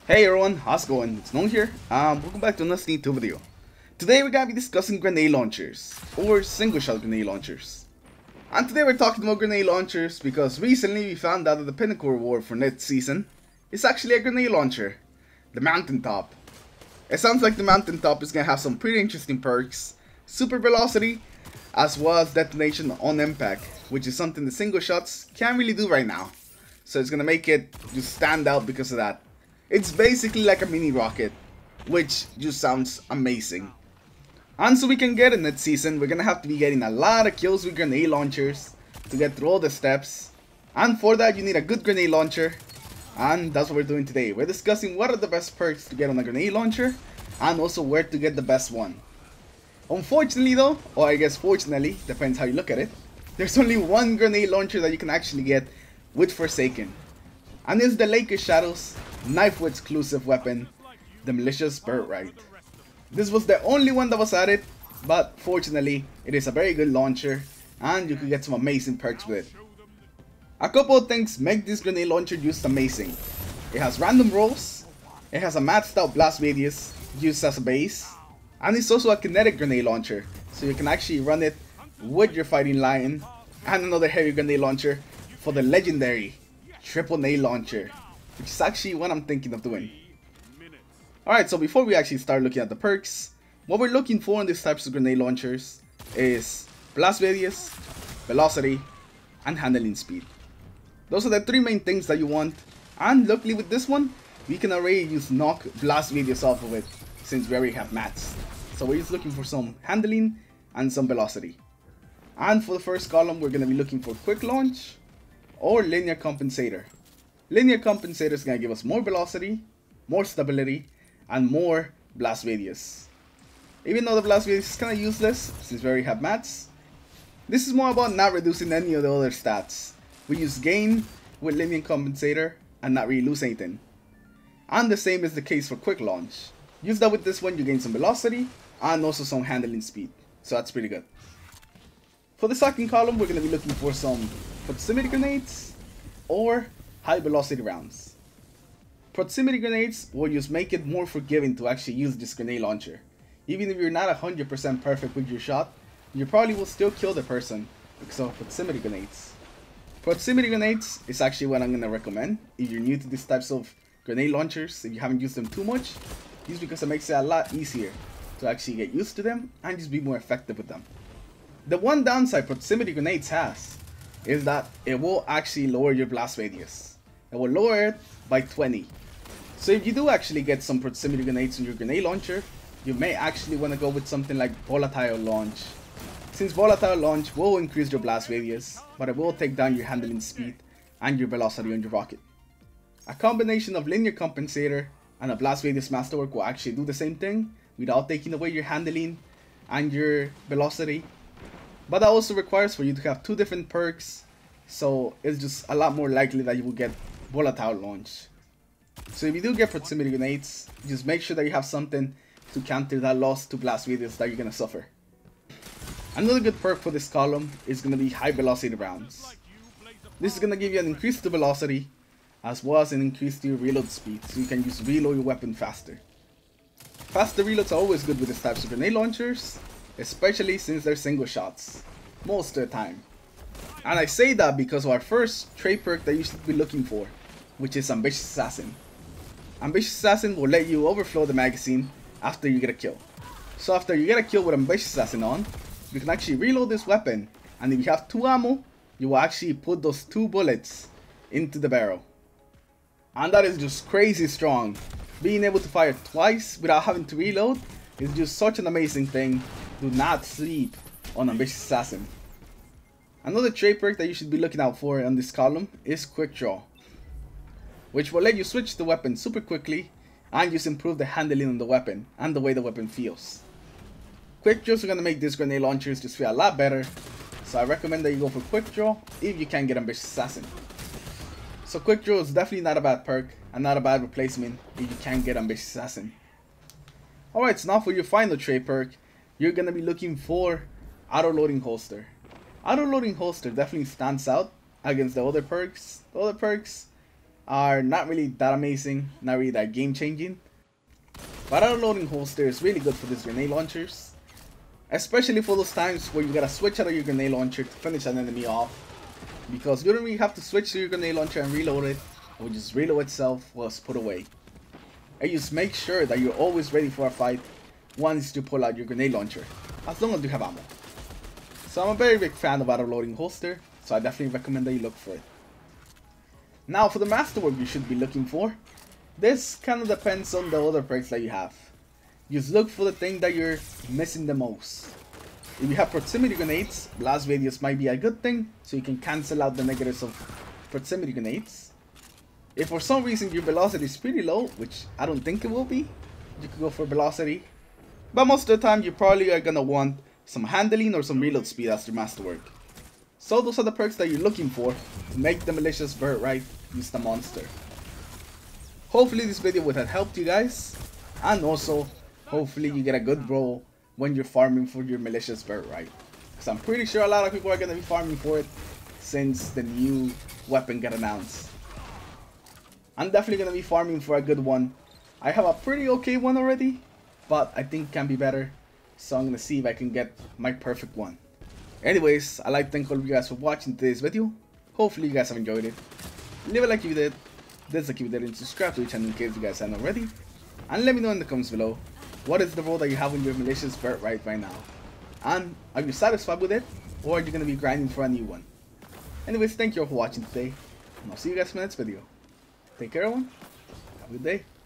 Hey everyone, how's it going? It's Noon here. Welcome back to another Sneak 2 video. Today we're gonna be discussing grenade launchers, or single shot grenade launchers. And today we're talking about grenade launchers because recently we found out that the pinnacle reward for next season is actually a grenade launcher, the Mountaintop. It sounds like the Mountaintop is gonna have some pretty interesting perks, super velocity, as well as detonation on impact, which is something the single shots can't really do right now. So it's gonna make it just stand out because of that. It's basically like a mini rocket, which just sounds amazing. And so we can get it next season, we're gonna have to be getting a lot of kills with grenade launchers to get through all the steps. And for that you need a good grenade launcher, and that's what we're doing today. We're discussing what are the best perks to get on a grenade launcher, and also where to get the best one. Unfortunately though, or I guess fortunately, depends how you look at it, there's only one grenade launcher that you can actually get with Forsaken. And it's the Lakers Shadows Knife exclusive weapon, the Militias Birthright. This was the only one that was added, but fortunately it is a very good launcher and you can get some amazing perks with it. A couple of things make this grenade launcher just amazing. It has random rolls, it has a maxed out blast radius used as a base, and it's also a kinetic grenade launcher, so you can actually run it with your fighting lion, and another heavy grenade launcher for the legendary triple nade launcher, which is actually what I'm thinking of doing. Alright, so before we actually start looking at the perks, what we're looking for in these types of grenade launchers is blast radius, velocity, and handling speed. Those are the three main things that you want, and luckily with this one, we can already just knock blast radius off of it since we already have mats. So we're just looking for some handling and some velocity. And for the first column, we're going to be looking for quick launch or linear compensator. Linear compensator is going to give us more velocity, more stability, and more blast radius. Even though the blast radius is kind of useless since we already have mats, this is more about not reducing any of the other stats. We use gain with linear compensator and not really lose anything. And the same is the case for quick launch. Use that with this one, you gain some velocity and also some handling speed. So that's pretty good. For the second column, we're going to be looking for some proximity grenades or high velocity rounds. Proximity grenades will just make it more forgiving to actually use this grenade launcher. Even if you're not 100% perfect with your shot, you probably will still kill the person because of proximity grenades. Proximity grenades is actually what I'm going to recommend if you're new to these types of grenade launchers, if you haven't used them too much, just because it makes it a lot easier to actually get used to them and just be more effective with them. The one downside proximity grenades has is that it will actually lower your blast radius. It will lower it by 20. So if you do actually get some proximity grenades in your grenade launcher, you may actually want to go with something like volatile launch. Since volatile launch will increase your blast radius, but it will take down your handling speed and your velocity on your rocket. A combination of linear compensator and a blast radius masterwork will actually do the same thing without taking away your handling and your velocity. But that also requires for you to have two different perks, so it's just a lot more likely that you will get volatile launch. So if you do get proximity grenades, just make sure that you have something to counter that loss to blast radius that you're going to suffer. Another good perk for this column is going to be high velocity rounds. This is going to give you an increase to velocity as well as an increase to your reload speed, so you can just reload your weapon faster. Faster reloads are always good with these types of grenade launchers, especially since they're single shots, most of the time. And I say that because of our first trait perk that you should be looking for, which is Ambitious Assassin. Ambitious Assassin will let you overflow the magazine after you get a kill. So after you get a kill with Ambitious Assassin on, you can actually reload this weapon, and if you have 2 ammo, you will actually put those 2 bullets into the barrel. And that is just crazy strong. Being able to fire twice without having to reload is just such an amazing thing. Do not sleep on Ambitious Assassin. Another trait perk that you should be looking out for on this column is Quick Draw, which will let you switch the weapon super quickly and just improve the handling on the weapon and the way the weapon feels. Quick Draws are going to make these grenade launchers just feel a lot better, so I recommend that you go for Quick Draw if you can get Ambitious Assassin. So Quick Draw is definitely not a bad perk and not a bad replacement if you can get Ambitious Assassin. Alright, so now for your final trait perk, you're going to be looking for Auto Loading Holster. Auto Loading Holster definitely stands out against the other perks. The other perks are not really that amazing, not really that game changing. But auto-loading holster is really good for these grenade launchers, especially for those times where you gotta switch out of your grenade launcher to finish an enemy off, because you don't really have to switch to your grenade launcher and reload it, or just reload itself was put away. And just make sure that you're always ready for a fight once you pull out your grenade launcher, as long as you have ammo. So I'm a very big fan of auto-loading holster, so I definitely recommend that you look for it. Now for the masterwork you should be looking for, this kind of depends on the other perks that you have. Just look for the thing that you're missing the most. If you have proximity grenades, blast radius might be a good thing, so you can cancel out the negatives of proximity grenades. If for some reason your velocity is pretty low, which I don't think it will be, you could go for velocity. But most of the time you probably are gonna want some handling or some reload speed as your masterwork. So those are the perks that you're looking for to make the Militias Birthright use the monster. Hopefully this video would have helped you guys, and also hopefully you get a good roll when you're farming for your Militias Birthright, because I'm pretty sure a lot of people are going to be farming for it since the new weapon got announced. I'm definitely going to be farming for a good one. I have a pretty okay one already, but I think it can be better, so I'm going to see if I can get my perfect one. Anyways, I'd like to thank all of you guys for watching today's video. Hopefully you guys have enjoyed it. Leave a like if you did, dislike if you didn't, subscribe to the channel in case you guys haven't already, and let me know in the comments below, what is the role that you have in your Militias Birthright right now? And are you satisfied with it, or are you going to be grinding for a new one? Anyways, thank you all for watching today, and I'll see you guys in the next video. Take care everyone, have a good day.